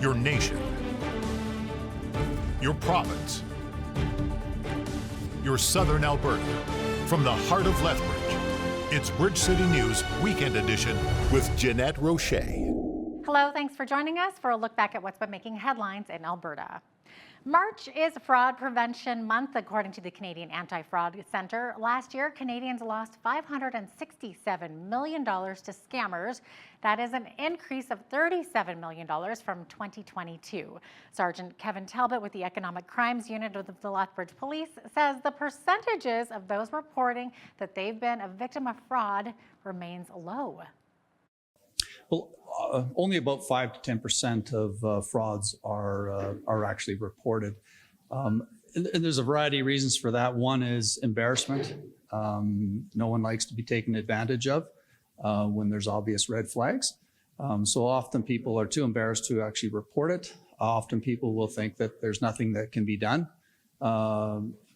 your nation, your province, your southern Alberta. From the heart of Lethbridge, it's Bridge City News Weekend Edition with Jeanette Roche. Hello, thanks for joining us for a look back at what's been making headlines in Alberta. March is Fraud Prevention Month, according to the Canadian Anti-Fraud Centre. Last year, Canadians lost $567 million to scammers. That is an increase of $37 million from 2022. Sergeant Kevin Talbot with the Economic Crimes Unit of the Lethbridge Police says the percentages of those reporting that they've been a victim of fraud remains low. Well, only about 5 to 10% of frauds are actually reported. And there's a variety of reasons for that. One is embarrassment. No one likes to be taken advantage of when there's obvious red flags. So often people are too embarrassed to actually report it. Often people will think that there's nothing that can be done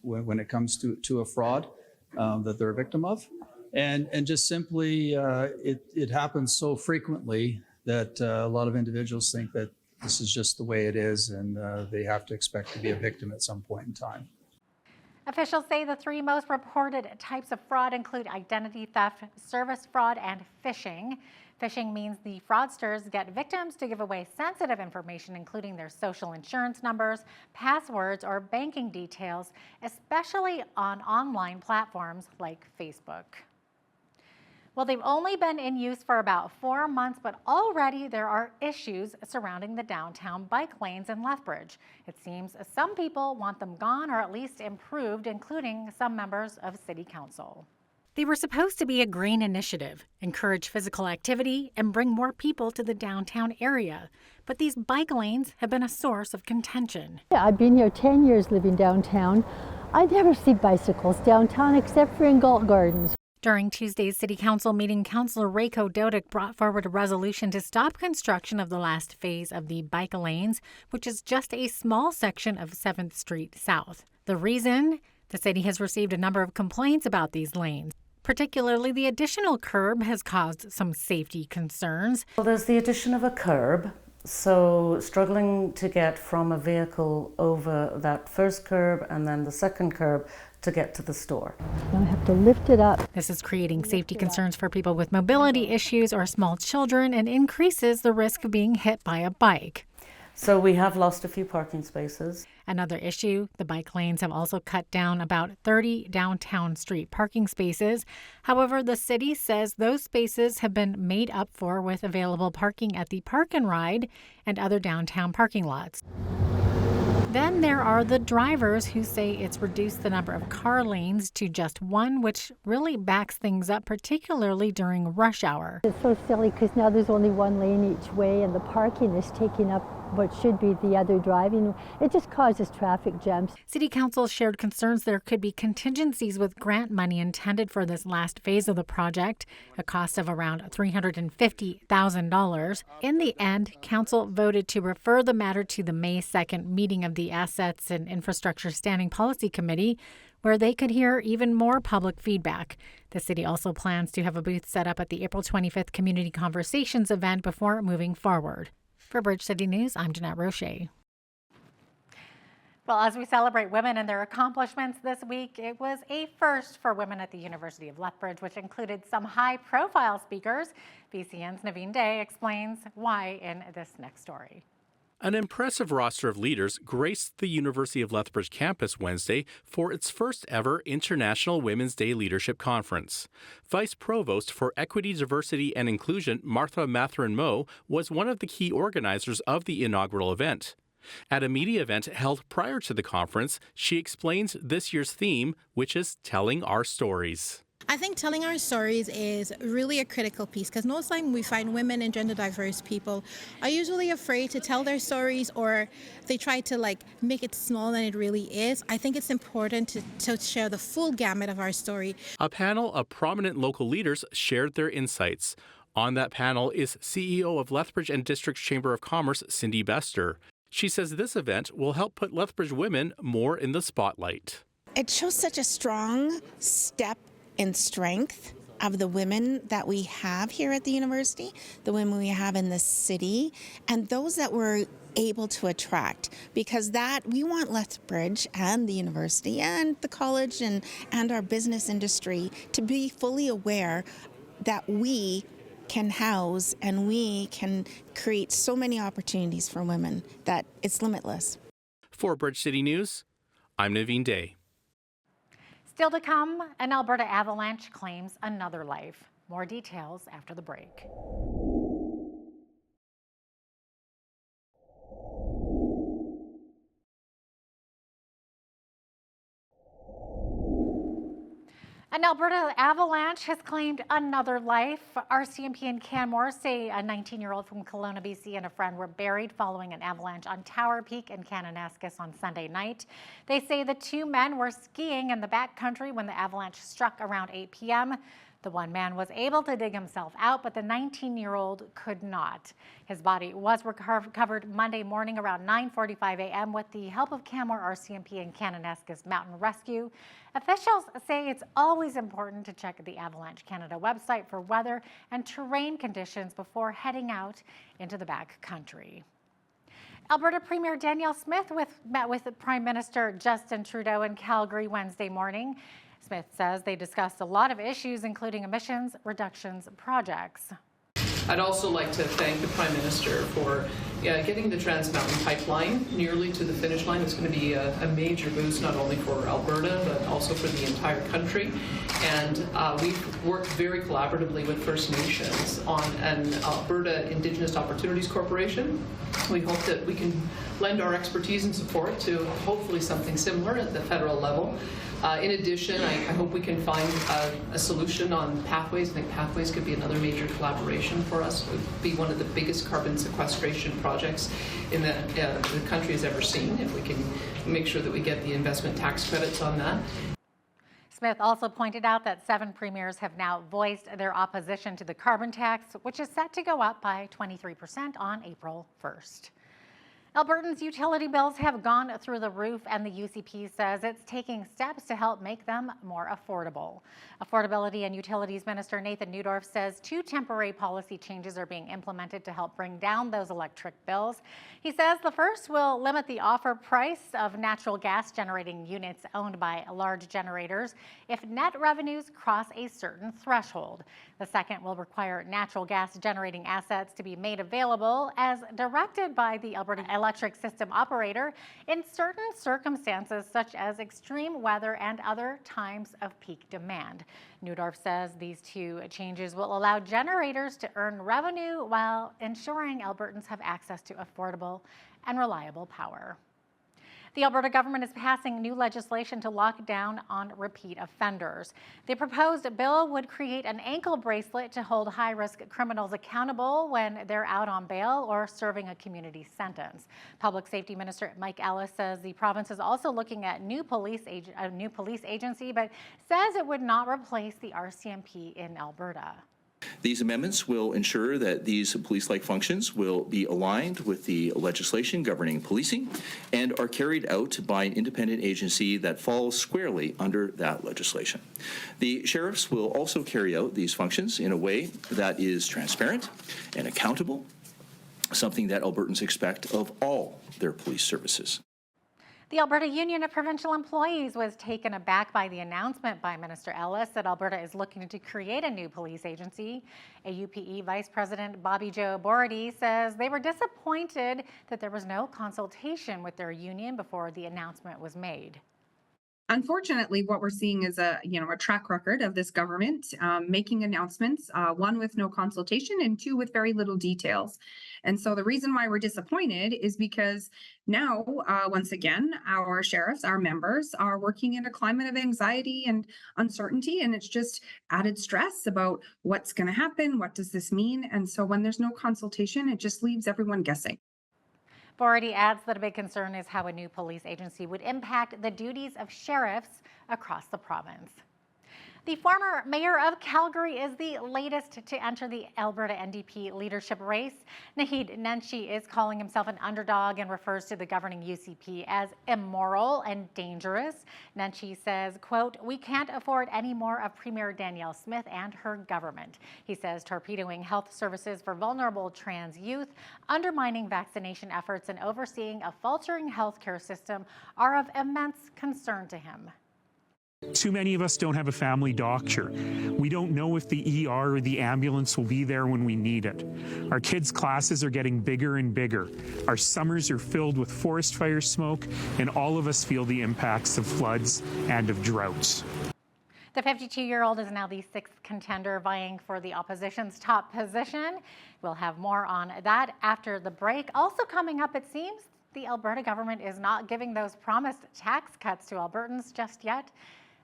when it comes to a fraud that they're a victim of. And just simply, it happens so frequently that a lot of individuals think that this is just the way it is, and they have to expect to be a victim at some point in time. Officials say the three most reported types of fraud include identity theft, service fraud, and phishing. Phishing means the fraudsters get victims to give away sensitive information, including their social insurance numbers, passwords, or banking details, especially on online platforms like Facebook. Well, they've only been in use for about 4 months, but already there are issues surrounding the downtown bike lanes in Lethbridge. It seems some people want them gone or at least improved, including some members of City Council. They were supposed to be a green initiative, encourage physical activity, and bring more people to the downtown area. But these bike lanes have been a source of contention. Yeah, I've been here 10 years living downtown. I never see bicycles downtown except for in Galt Gardens. During Tuesday's City Council meeting, Councillor Rayco Dodick brought forward a resolution to stop construction of the last phase of the bike lanes, which is just a small section of 7th Street South. The reason? The city has received a number of complaints about these lanes. Particularly, the additional curb has caused some safety concerns. Well, there's the addition of a curb, so struggling to get from a vehicle over that first curb and then the second curb to get to the store. I have to lift it up. This is creating safety concerns for people with mobility issues or small children and increases the risk of being hit by a bike. So we have lost a few parking spaces. Another issue, the bike lanes have also cut down about 30 downtown street parking spaces. However, the city says those spaces have been made up for with available parking at the Park and Ride and other downtown parking lots. Then there are the drivers who say it's reduced the number of car lanes to just one, which really backs things up, particularly during rush hour. It's so silly because now there's only one lane each way and the parking is taking up what should be the other driving. It just causes traffic jams. City Council shared concerns there could be contingencies with grant money intended for this last phase of the project, a cost of around $350,000. In the end, Council voted to refer the matter to the May 2nd meeting of the Assets and Infrastructure Standing Policy Committee, where they could hear even more public feedback. The city also plans to have a booth set up at the April 25th Community Conversations event before moving forward. For Bridge City News, I'm Jeanette Roche. Well, as we celebrate women and their accomplishments this week, it was a first for women at the University of Lethbridge, which included some high-profile speakers. BCN's Naveen Day explains why in this next story. An impressive roster of leaders graced the University of Lethbridge campus Wednesday for its first ever International Women's Day Leadership Conference. Vice Provost for Equity, Diversity and Inclusion, Martha Matherin-Moe, was one of the key organizers of the inaugural event. At a media event held prior to the conference, she explains this year's theme, which is Telling Our Stories. I think telling our stories is really a critical piece because most of the time we find women and gender diverse people are usually afraid to tell their stories, or they try to make it smaller than it really is. I think it's important to share the full gamut of our story. A panel of prominent local leaders shared their insights. On that panel is CEO of Lethbridge and District Chamber of Commerce, Cindy Bester. She says this event will help put Lethbridge women more in the spotlight. It shows such a strong step in strength of the women that we have here at the university, the women we have in the city, and those that we're able to attract, because that we want Lethbridge and the university and the college and our business industry to be fully aware that we can house and we can create so many opportunities for women that it's limitless. For Bridge City News, I'm Naveen Day. Still to come, an Alberta avalanche claims another life. More details after the break. An Alberta avalanche has claimed another life. RCMP and Canmore say a 19-year-old from Kelowna, BC and a friend were buried following an avalanche on Tower Peak in Kananaskis on Sunday night. They say the two men were skiing in the backcountry when the avalanche struck around 8 p.m. The one man was able to dig himself out, but the 19-year-old could not. His body was recovered Monday morning around 9:45 a.m. with the help of Canmore, RCMP, and Kananaskis Mountain Rescue. Officials say it's always important to check the Avalanche Canada website for weather and terrain conditions before heading out into the backcountry. Alberta Premier Danielle Smith met with Prime Minister Justin Trudeau in Calgary Wednesday morning. Smith says they discussed a lot of issues, including emissions reductions projects. I'd also like to thank the Prime Minister for getting the Trans Mountain Pipeline nearly to the finish line. It's going to be a major boost not only for Alberta but also for the entire country. And we've worked very collaboratively with First Nations on an Alberta Indigenous Opportunities Corporation. We hope that we can lend our expertise and support to hopefully something similar at the federal level. In addition, I hope we can find a solution on pathways. I think pathways could be another major collaboration for us. It would be one of the biggest carbon sequestration projects in the country has ever seen, if we can make sure that we get the investment tax credits on that. Smith also pointed out that 7 premiers have now voiced their opposition to the carbon tax, which is set to go up by 23% on April 1st. Albertans' utility bills have gone through the roof, and the UCP says it's taking steps to help make them more affordable. Affordability and Utilities Minister Nathan Neudorf says 2 temporary policy changes are being implemented to help bring down those electric bills. He says the first will limit the offer price of natural gas generating units owned by large generators if net revenues cross a certain threshold. The second will require natural gas generating assets to be made available as directed by the Alberta Electric System Operator in certain circumstances such as extreme weather and other times of peak demand. Neudorf says these 2 changes will allow generators to earn revenue while ensuring Albertans have access to affordable and reliable power. The Alberta government is passing new legislation to lock down on repeat offenders. The proposed bill would create an ankle bracelet to hold high-risk criminals accountable when they're out on bail or serving a community sentence. Public Safety Minister Mike Ellis says the province is also looking at a new police agency, but says it would not replace the RCMP in Alberta. These amendments will ensure that these police-like functions will be aligned with the legislation governing policing and are carried out by an independent agency that falls squarely under that legislation. The sheriffs will also carry out these functions in a way that is transparent and accountable, something that Albertans expect of all their police services. The Alberta Union of Provincial Employees was taken aback by the announcement by Minister Ellis that Alberta is looking to create a new police agency. AUPE Vice President Bobby Jo Borody says they were disappointed that there was no consultation with their union before the announcement was made. Unfortunately, what we're seeing is a track record of this government making announcements, 1 with no consultation and 2 with very little details. And so the reason why we're disappointed is because now, once again, our sheriffs, our members are working in a climate of anxiety and uncertainty, and it's just added stress about what's going to happen, what does this mean? And so when there's no consultation, it just leaves everyone guessing. Borody adds that a big concern is how a new police agency would impact the duties of sheriffs across the province. The former mayor of Calgary is the latest to enter the Alberta NDP leadership race. Naheed Nenshi is calling himself an underdog and refers to the governing UCP as immoral and dangerous. Nenshi says, quote, "We can't afford any more of Premier Danielle Smith and her government." He says torpedoing health services for vulnerable trans youth, undermining vaccination efforts, and overseeing a faltering healthcare system are of immense concern to him. Too many of us don't have a family doctor. We don't know if the ER or the ambulance will be there when we need it. Our kids' classes are getting bigger and bigger. Our summers are filled with forest fire smoke, and all of us feel the impacts of floods and of droughts. The 52-year-old is now the sixth contender vying for the opposition's top position. We'll have more on that after the break. Also coming up, it seems the Alberta government is not giving those promised tax cuts to Albertans just yet.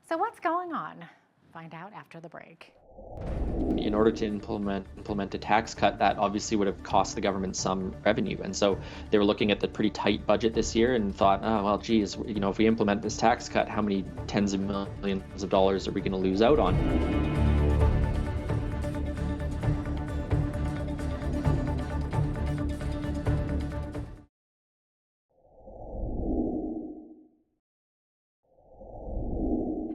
So what's going on? Find out after the break. In order to implement a tax cut, that obviously would have cost the government some revenue. And so they were looking at the pretty tight budget this year and thought, oh, well, geez, if we implement this tax cut, how many tens of millions of dollars are we going to lose out on?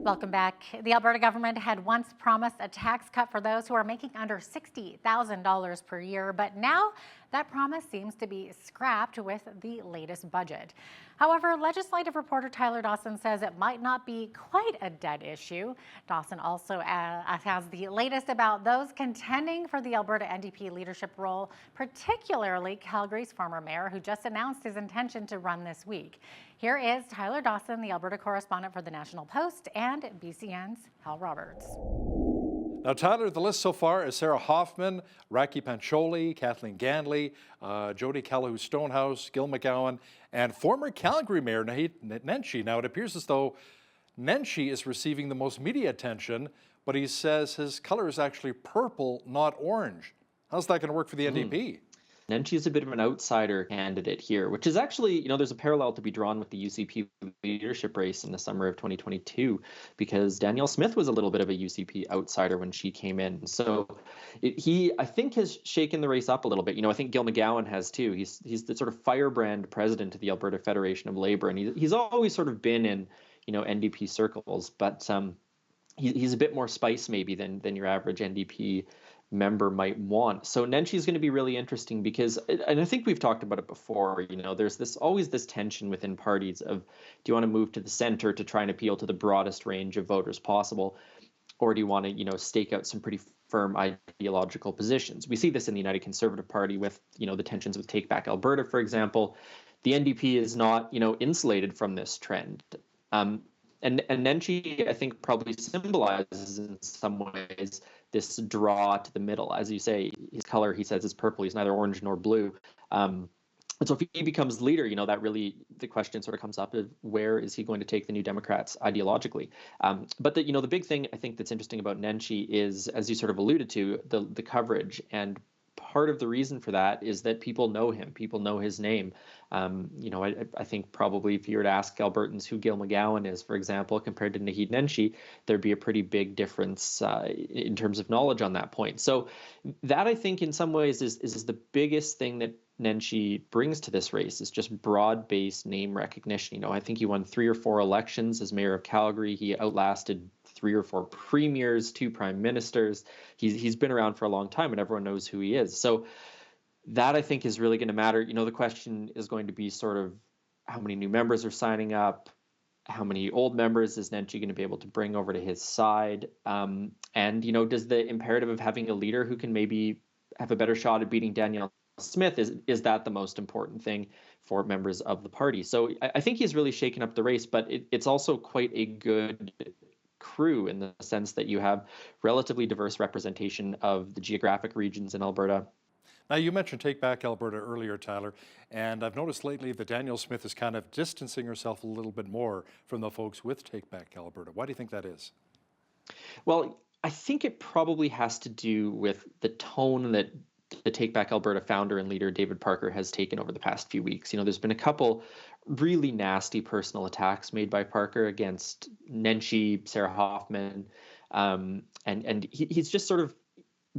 Welcome back. The Alberta government had once promised a tax cut for those who are making under $60,000 per year, but now that promise seems to be scrapped with the latest budget. However, legislative reporter Tyler Dawson says it might not be quite a dead issue. Dawson also has the latest about those contending for the Alberta NDP leadership role, particularly Calgary's former mayor, who just announced his intention to run this week. Here is Tyler Dawson, the Alberta correspondent for the National Post, and BCN's Hal Roberts. Now, Tyler, the list so far is Sarah Hoffman, Raki Pancholi, Kathleen Ganley, Jody Calahoo-Stonehouse, Gil McGowan, and former Calgary Mayor Naheed Nenshi. Now, it appears as though Nenshi is receiving the most media attention, but he says his color is actually purple, not orange. How's that going to work for the NDP? Nenshi is a bit of an outsider candidate here, which is actually, there's a parallel to be drawn with the UCP leadership race in the summer of 2022, because Danielle Smith was a little bit of a UCP outsider when she came in. So he, I think, has shaken the race up a little bit. I think Gil McGowan has too. He's the sort of firebrand president of the Alberta Federation of Labor, and he's always sort of been in, NDP circles, but he's a bit more spice maybe than your average NDP member might want. So Nenshi is going to be really interesting because, and I think we've talked about it before, there's always this tension within parties of, do you want to move to the center to try and appeal to the broadest range of voters possible, or do you want to, stake out some pretty firm ideological positions? We see this in the United Conservative Party with, the tensions with Take Back Alberta, for example. The NDP is not, insulated from this trend. And Nenshi, I think, probably symbolizes in some ways this draw to the middle. As you say, his color, he says, is purple. He's neither orange nor blue. And so if he becomes leader, that really, the question sort of comes up of where is he going to take the New Democrats ideologically? But the big thing I think that's interesting about Nenshi is, as you sort of alluded to, the coverage. And part of the reason for that is that people know him. People know his name. I think probably if you were to ask Albertans who Gil McGowan is, for example, compared to Naheed Nenshi, there'd be a pretty big difference in terms of knowledge on that point. So that, I think, in some ways is the biggest thing that Nenshi brings to this race, is just broad-based name recognition. I think he won 3 or 4 elections as mayor of Calgary. He outlasted 3 or 4 premiers, 2 prime ministers. He's been around for a long time, and everyone knows who he is. So that, I think, is really going to matter. The question is going to be sort of how many new members are signing up, how many old members is Nenshi going to be able to bring over to his side, and does the imperative of having a leader who can maybe have a better shot at beating Danielle Smith, is that the most important thing for members of the party? So I think he's really shaken up the race, but it's also quite a good crew in the sense that you have relatively diverse representation of the geographic regions in Alberta. Now, you mentioned Take Back Alberta earlier, Tyler, and I've noticed lately that Danielle Smith is kind of distancing herself a little bit more from the folks with Take Back Alberta. Why do you think that is? Well, I think it probably has to do with the tone that the Take Back Alberta founder and leader David Parker has taken over the past few weeks. There's been a couple really nasty personal attacks made by Parker against Nenshi, Sarah Hoffman, And he's just sort of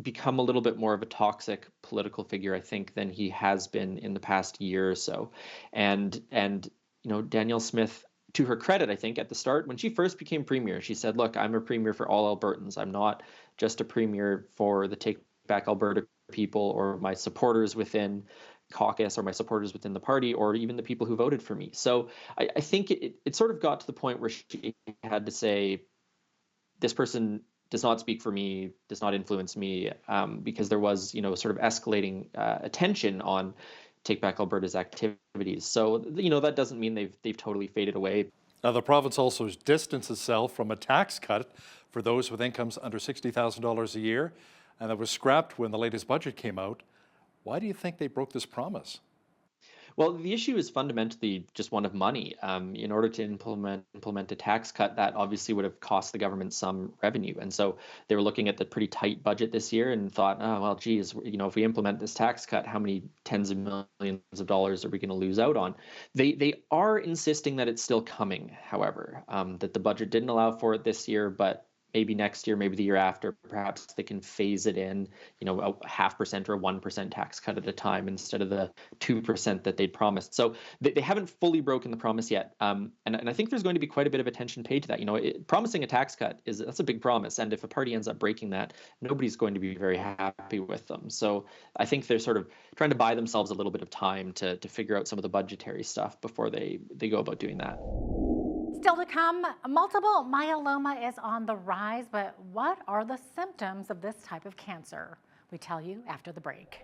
become a little bit more of a toxic political figure, I think, than he has been in the past year or so. And Danielle Smith, to her credit, I think at the start, when she first became premier, she said, look, I'm a premier for all Albertans. I'm not just a premier for the Take Back Alberta people or my supporters within caucus or my supporters within the party or even the people who voted for me. So I think it sort of got to the point where she had to say, this person does not speak for me, does not influence me, because there was, sort of escalating attention on Take Back Alberta's activities. So, that doesn't mean they've totally faded away. Now, the province also distanced itself from a tax cut for those with incomes under $60,000 a year, and that was scrapped when the latest budget came out. Why do you think they broke this promise? Well, the issue is fundamentally just one of money. In order to implement a tax cut, that obviously would have cost the government some revenue. And so they were looking at the pretty tight budget this year and thought, oh, well, geez, if we implement this tax cut, how many tens of millions of dollars are we going to lose out on? They are insisting that it's still coming, however, that the budget didn't allow for it this year, but maybe next year, maybe the year after, perhaps they can phase it in, a 0.5% or a 1% tax cut at a time instead of the 2% that they'd promised. So they haven't fully broken the promise yet. And I think there's going to be quite a bit of attention paid to that. Promising a tax cut that's a big promise. And if a party ends up breaking that, nobody's going to be very happy with them. So I think they're sort of trying to buy themselves a little bit of time to figure out some of the budgetary stuff before they go about doing that. Still to come, multiple myeloma is on the rise, but what are the symptoms of this type of cancer? We tell you after the break.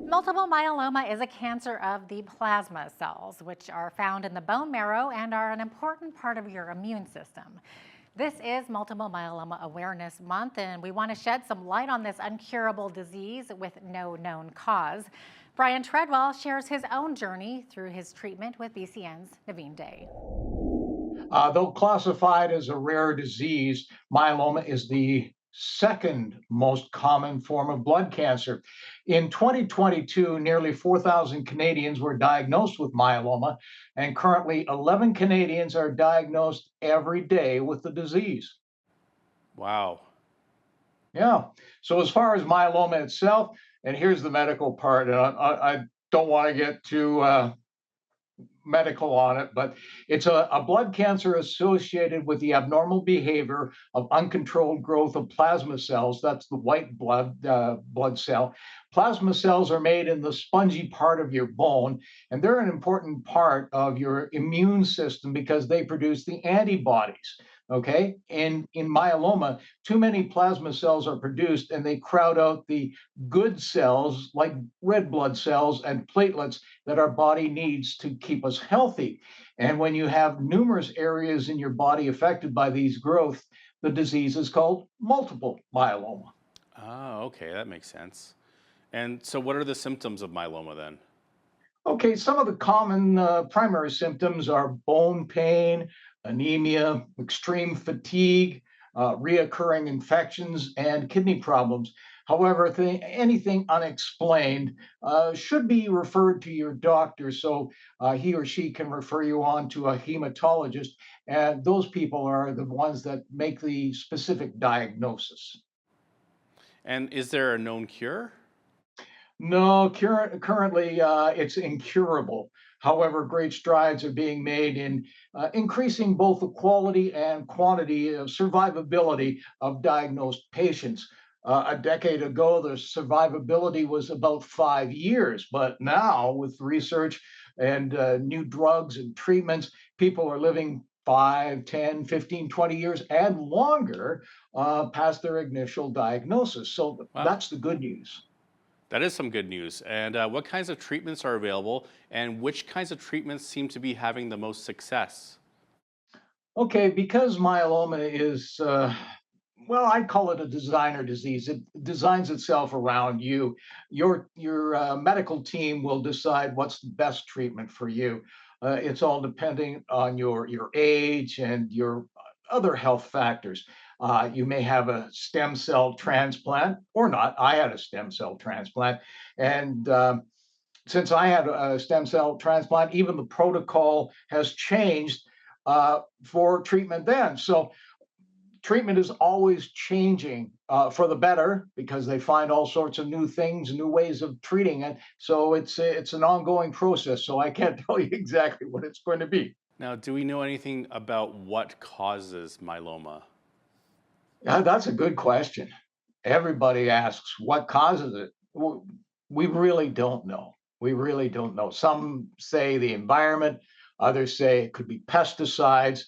Multiple myeloma is a cancer of the plasma cells, which are found in the bone marrow and are an important part of your immune system. This is Multiple Myeloma Awareness Month, and we want to shed some light on this incurable disease with no known cause. Brian Treadwell shares his own journey through his treatment with BCN's Naveen Day. Though classified as a rare disease, myeloma is the second most common form of blood cancer. In 2022, nearly 4,000 Canadians were diagnosed with myeloma, and currently 11 Canadians are diagnosed every day with the disease. Wow. Yeah. So as far as myeloma itself, and here's the medical part, and I don't want to get too medical on it, but it's a blood cancer associated with the abnormal behavior of uncontrolled growth of plasma cells. That's the white blood cell. Plasma cells are made in the spongy part of your bone, and they're an important part of your immune system because they produce the antibodies. Okay, and in myeloma, too many plasma cells are produced and they crowd out the good cells like red blood cells and platelets that our body needs to keep us healthy. And when you have numerous areas in your body affected by these growth, the disease is called multiple myeloma. Oh, okay, that makes sense. And so what are the symptoms of myeloma then? Okay, some of the common primary symptoms are bone pain, anemia, extreme fatigue, reoccurring infections, and kidney problems. However, anything unexplained should be referred to your doctor so he or she can refer you on to a hematologist. And those people are the ones that make the specific diagnosis. And is there a known cure? No, currently it's incurable. However, great strides are being made in increasing both the quality and quantity of survivability of diagnosed patients. A decade ago, the survivability was about 5 years, but now with research and new drugs and treatments, people are living 5, 10, 15, 20 years and longer past their initial diagnosis. So that's the good news. That is some good news. And what kinds of treatments are available, and which kinds of treatments seem to be having the most success? Okay, because myeloma is, well, I'd call it a designer disease. It designs itself around you. Your medical team will decide what's the best treatment for you. It's all depending on your age and your other health factors. You may have a stem cell transplant or not. I had a stem cell transplant. And since I had a stem cell transplant, even the protocol has changed for treatment then. So treatment is always changing for the better because they find all sorts of new things, new ways of treating it. So it's an ongoing process. So I can't tell you exactly what it's going to be. Now, do we know anything about what causes myeloma? That's a good question. Everybody asks what causes it. We really don't know. We really don't know. Some say the environment, others say it could be pesticides.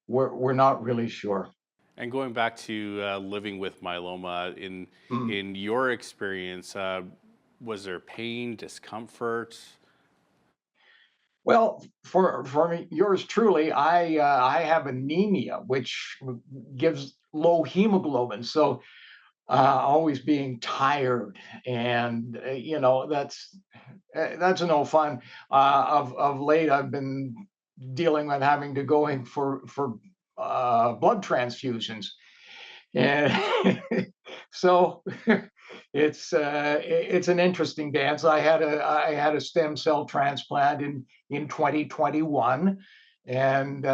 We're not really sure. And going back to living with myeloma, in your experience, was there pain, discomfort? Well, for me, yours truly, I have anemia, which gives low hemoglobin. So always being tired, and that's no fun. Of late, I've been dealing with having to go in for blood transfusions, and so it's an interesting dance. I had a stem cell transplant in 2021, and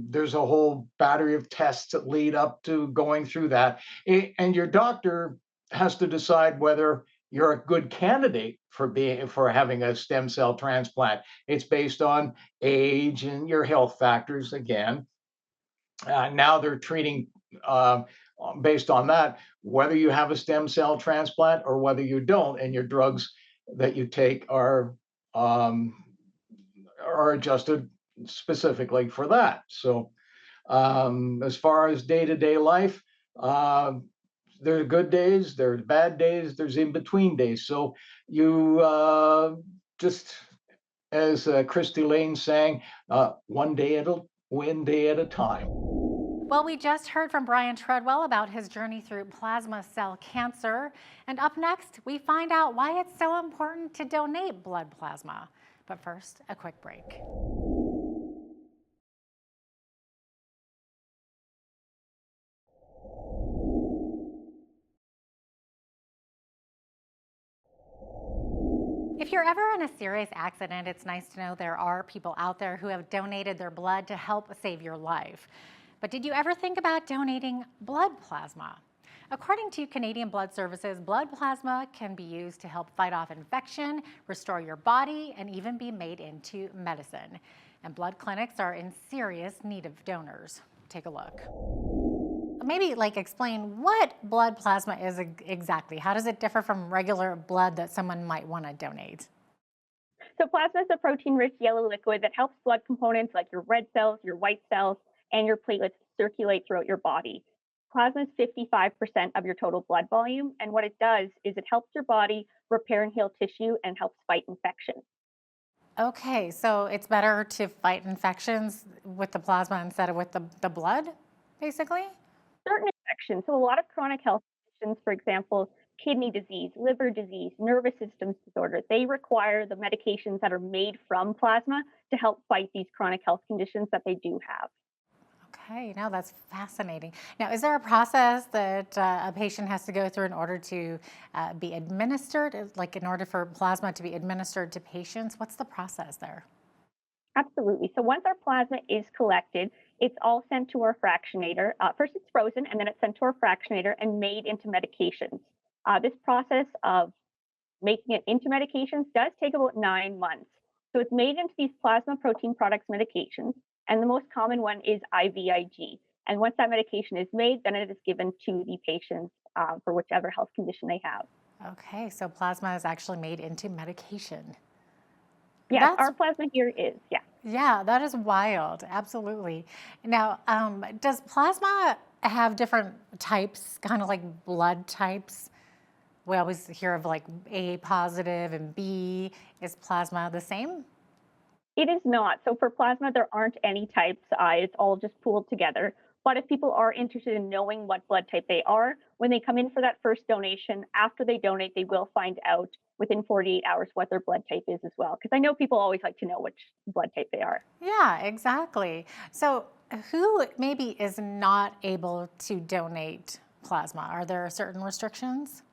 there's a whole battery of tests that lead up to going through that. And your doctor has to decide whether you're a good candidate for having a stem cell transplant. It's based on age and your health factors again. Now they're treating based on that whether you have a stem cell transplant or whether you don't, and your drugs that you take are adjusted specifically for that. So as far as day-to-day life, there are good days, there's bad days, there's in-between days. So you just, as Christy Lane sang, one day at a time. Well, we just heard from Brian Treadwell about his journey through plasma cell cancer. And up next, we find out why it's so important to donate blood plasma. But first, a quick break. If you're ever in a serious accident, it's nice to know there are people out there who have donated their blood to help save your life. But did you ever think about donating blood plasma? According to Canadian Blood Services, blood plasma can be used to help fight off infection, restore your body, and even be made into medicine. And blood clinics are in serious need of donors. Take a look. Maybe explain what blood plasma is exactly. How does it differ from regular blood that someone might want to donate? So plasma is a protein-rich yellow liquid that helps blood components like your red cells, your white cells, and your platelets circulate throughout your body. Plasma is 55% of your total blood volume, and what it does is it helps your body repair and heal tissue and helps fight infections. Okay, so it's better to fight infections with the plasma instead of with the blood, basically? Certain infections, so a lot of chronic health conditions, for example, kidney disease, liver disease, nervous system disorder, they require the medications that are made from plasma to help fight these chronic health conditions that they do have. Okay, now that's fascinating. Now, is there a process that a patient has to go through in order to be administered, like in order for plasma to be administered to patients? What's the process there? Absolutely. So once our plasma is collected, it's all sent to our fractionator. First, it's frozen, and then it's sent to our fractionator and made into medications. This process of making it into medications does take about 9 months. So it's made into these plasma protein products medications. And the most common one is IVIG. And once that medication is made, then it is given to the patients for whichever health condition they have. Okay, so plasma is actually made into medication. Yes, our plasma here is, yeah. Yeah, that is wild, absolutely. Now, does plasma have different types, kind of like blood types? We always hear of A positive and B. Is plasma the same? It is not. So for plasma, there aren't any types. It's all just pooled together. But if people are interested in knowing what blood type they are, when they come in for that first donation, after they donate, they will find out within 48 hours what their blood type is as well. Because I know people always like to know which blood type they are. Yeah, exactly. So who maybe is not able to donate plasma? Are there certain restrictions?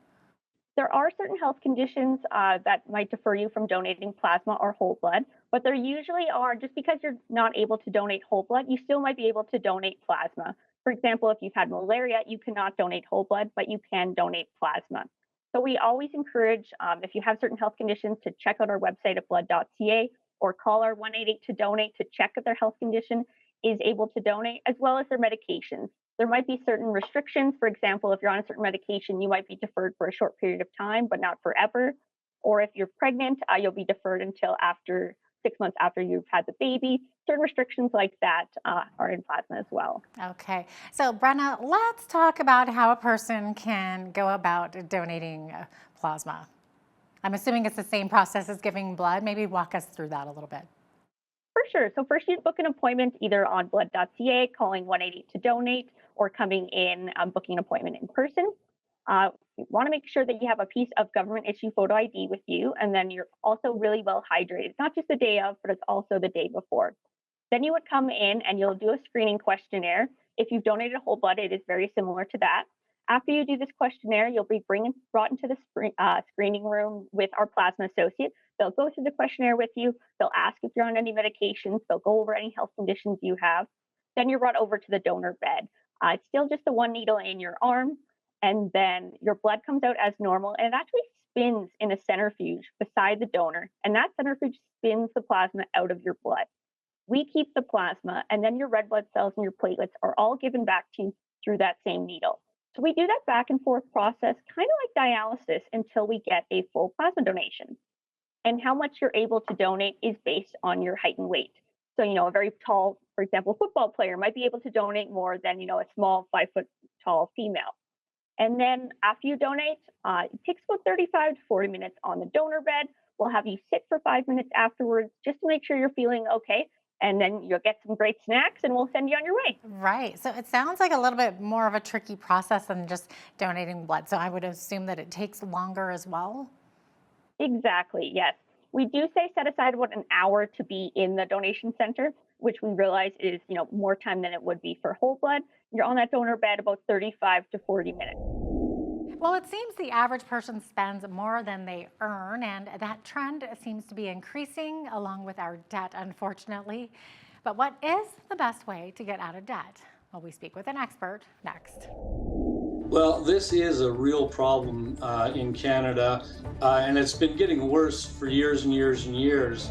There are certain health conditions that might defer you from donating plasma or whole blood, but there usually are, just because you're not able to donate whole blood, you still might be able to donate plasma. For example, if you've had malaria, you cannot donate whole blood, but you can donate plasma. So we always encourage, if you have certain health conditions, to check out our website at blood.ca or call our 188 to donate to check if their health condition is able to donate, as well as their medications. There might be certain restrictions. For example, if you're on a certain medication, you might be deferred for a short period of time, but not forever. Or if you're pregnant, you'll be deferred until after 6 months after you've had the baby. Certain restrictions like that are in plasma as well. Okay, so Brenna, let's talk about how a person can go about donating plasma. I'm assuming it's the same process as giving blood. Maybe walk us through that a little bit. For sure. So first you'd book an appointment either on blood.ca, calling 188 to donate, or coming in, booking an appointment in person. You want to make sure that you have a piece of government issue photo ID with you, and then you're also really well hydrated, not just the day of, but it's also the day before. Then you would come in and you'll do a screening questionnaire. If you've donated whole blood, it is very similar to that. After you do this questionnaire, you'll be brought into the screening room with our plasma associate. They'll go through the questionnaire with you. They'll ask if you're on any medications. They'll go over any health conditions you have. Then you're brought over to the donor bed. It's still just the one needle in your arm, and then your blood comes out as normal, and it actually spins in a centrifuge beside the donor, and that centrifuge spins the plasma out of your blood. We keep the plasma, and then your red blood cells and your platelets are all given back to you through that same needle. So we do that back and forth process, kind of like dialysis, until we get a full plasma donation. And how much you're able to donate is based on your height and weight. So, a very tall, for example, football player might be able to donate more than, a small 5 foot tall female. And then after you donate, it takes about 35 to 40 minutes on the donor bed. We'll have you sit for 5 minutes afterwards just to make sure you're feeling okay. And then you'll get some great snacks and we'll send you on your way. Right. So it sounds like a little bit more of a tricky process than just donating blood. So I would assume that it takes longer as well. Exactly. Yes. We do say set aside about an hour to be in the donation center, which we realize is, more time than it would be for whole blood. You're on that donor bed about 35 to 40 minutes. Well, it seems the average person spends more than they earn, and that trend seems to be increasing along with our debt, unfortunately. But what is the best way to get out of debt? Well, we speak with an expert next. Well, this is a real problem in Canada, and it's been getting worse for years and years and years.